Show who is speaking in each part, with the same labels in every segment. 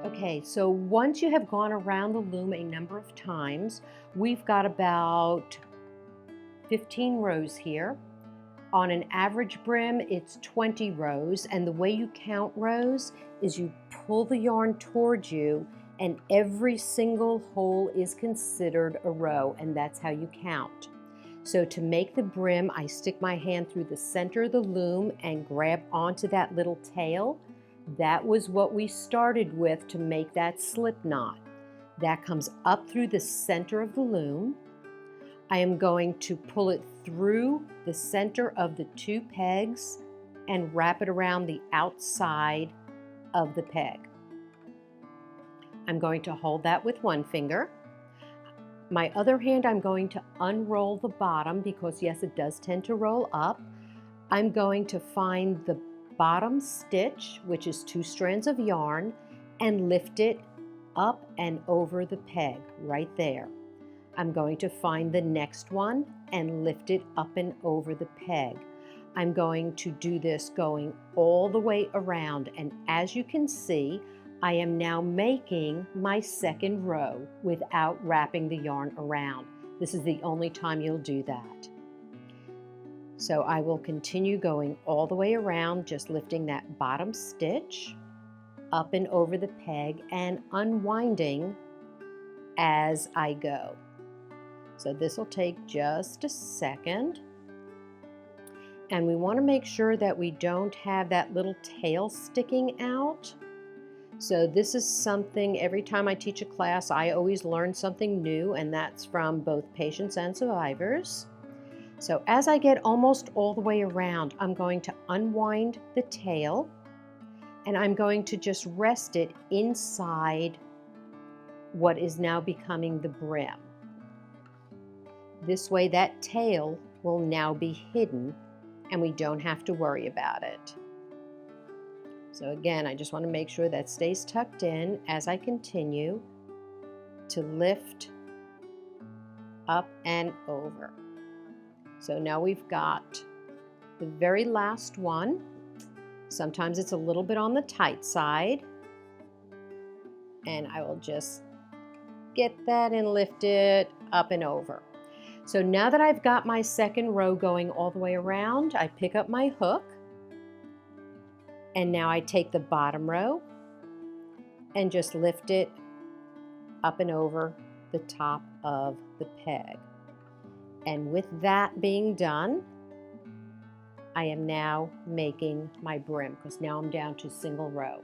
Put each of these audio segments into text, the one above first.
Speaker 1: Okay, so once you have gone around the loom a number of times, we've got about 15 rows here. On an average brim, it's 20 rows, and the way you count rows is you pull the yarn towards you, and every single hole is considered a row, and that's how you count. So to make the brim, I stick my hand through the center of the loom and grab onto that little tail. That was what we started with to make that slip knot. That comes up through the center of the loom. I am going to pull it through the center of the two pegs and wrap it around the outside of the peg. I'm going to hold that with one finger. My other hand, I'm going to unroll the bottom because yes, it does tend to roll up. I'm going to find the bottom stitch, which is 2 strands of yarn, and lift it up and over the peg right there. I'm going to find the next one and lift it up and over the peg. I'm going to do this going all the way around, and as you can see, I am now making my second row without wrapping the yarn around. This is the only time you'll do that. So I will continue going all the way around, just lifting that bottom stitch up and over the peg and unwinding as I go. So this will take just a second. And we want to make sure that we don't have that little tail sticking out. So this is something, every time I teach a class, I always learn something new, and that's from both patients and survivors. So as I get almost all the way around, I'm going to unwind the tail, and I'm going to just rest it inside what is now becoming the brim. This way that tail will now be hidden and we don't have to worry about it. So again, I just want to make sure that stays tucked in as I continue to lift up and over. So now we've got the very last one. Sometimes it's a little bit on the tight side, and I will just get that and lift it up and over. So now that I've got my second row going all the way around, I pick up my hook, and now I take the bottom row and just lift it up and over the top of the peg. And with that being done, I am now making my brim because now I'm down to single row.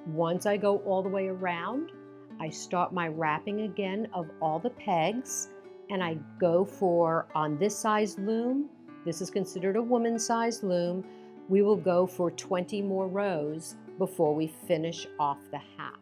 Speaker 1: Once I go all the way around, I start my wrapping again of all the pegs, and I go for, on this size loom, this is considered a woman's size loom, we will go for 20 more rows before we finish off the hat.